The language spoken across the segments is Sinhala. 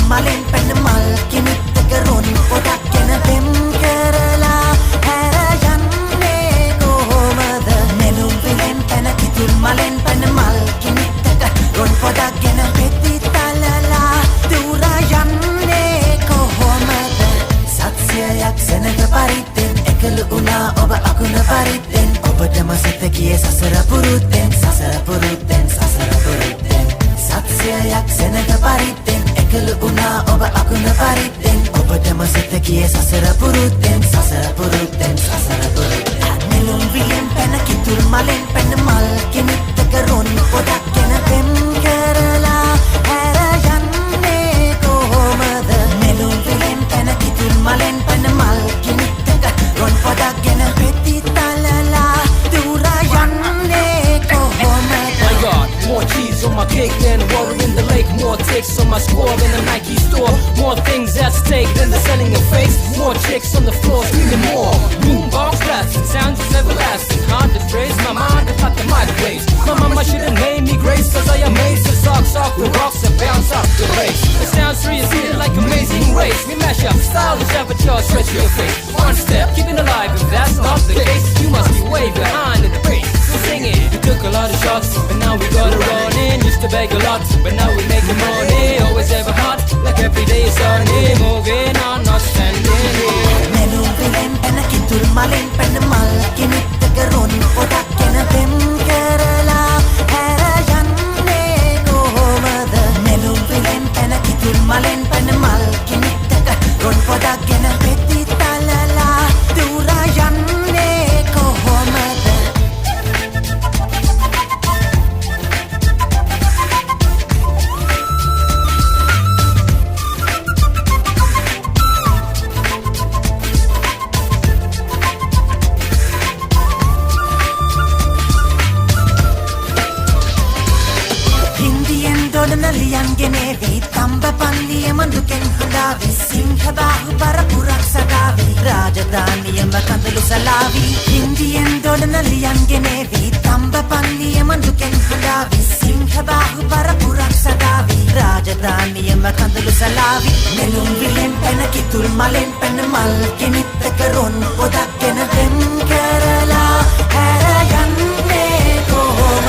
මලෙන් පැන මල් කෙනෙක්ට රොන් පොඩක් ගැන දෙම් කරලා හැර යන්නේ කොහොමද නෙළුම් විලෙන් පැන කිතුල් මලෙන් පැන මල් කෙනෙක්ට රොන් පොඩක් ගැන පෙති තලලා දුර යන්නේ කොහොමද සත්‍යයක් සෙනග පරිද්දෙන් එකලු වුණා ඔබ අකුණ පරිද්දෙන් ඔබටම සිත ගියේ සසර පුරුද්දෙන් සත්‍යයක් සෙනග පරිද්දෙන් එකලු වුණා ඔබ අකුණ පරිද්දෙන් ඔබටම සිත ගියේ සසර පුරුද්දෙන් නෙළුම් විලෙන් පැන කිතුල් මලෙන් පැන මල් කෙනෙක්ට රොන් පොඩක් ගැන දෙම් කරලා හැර යන්නේ කොහොමද නෙළුම් විලෙන් පැන කිතුල් මලෙන් පැන මල් කෙනෙක්ට රොන් පොඩක් ගැන පෙති තලලා දුර යන්නේ කොහොමද My God, more cheese on my cake than water in the lake. More ticks on my score than a Nike store. More things at stake than the selling of face. More chicks on the floor screaming more. Boombox blasting, sounds is everlasting. Hard to phrase, my mind is not the mic place. My mama shouldn't name me Grace, cause I amaze the socks off the rocks and bounce off the race. It sounds real like Amazing Race. We mash up stylish avatars, stretch your face. One step, keeping alive. If that's not the case, you must be way behind in the race. So sing it. You took a lot of shots, but now we gotta run in. Used to beg a lot, but now we making money. Always ever hot, like every day is sunny. Moving on, not standing here. නෙළුම් විලෙන් පැන කිතුල් මලෙන් පැන මල් කෙනෙක්ට රොන් පොඩක් ගැන දෙම් කරලා හැර යන්නේ කොහොමද නෙළුම් විලෙන් පැන කිතුල් මලෙන් පැන මල් කෙනෙක්ට රොන් පොඩක් ගැන පෙති තලලා දුර යන්නේ කොහොමද ලියන්ගෙනේවී තම්බ පල්ලිය මඳුකෙන් හොඳාවී සිංහ බාහු පරපුරක් සදාවී රාජධානියම කඳුළු සලාවී හින්දියෙන් දොඩන ලියන්ගෙනේවී තම්බ පල්ලිය මඳුකෙන් හොඳාවී සිංහ බාහු පරපුරක් සදාවී රාජධානියම කඳුළු සලාවී නෙළුම් විලෙන් පැන කිතුල් මලෙන් පැන මල් කෙනෙක්ට රොන් පොඩක් ගැන දෙම් කරලා හැර යන්නේ කොහොමද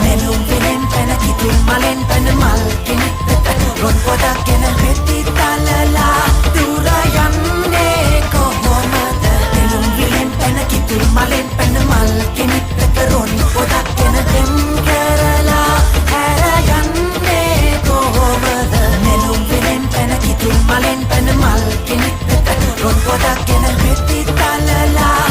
නෙළුම් විලෙන් පැන කිතුල් මලෙන් පැන මල් කෙනෙක්ට රොන් පොඩක් ගැන පෙති තලලා දුර යන්නේ කොහොමද නෙළුම් විලෙන් පැන කිතුල් මලෙන් පැන මල් කෙනෙක්ට රොන් පොඩක් ගැන දෙම් කරලා හැර යන්නේ කොහොමද නෙළුම් විලෙන් පැන කිතුල් මලෙන් පැන මල් කෙනෙක්ට රොන් පොඩක් ගැන පෙති තලලා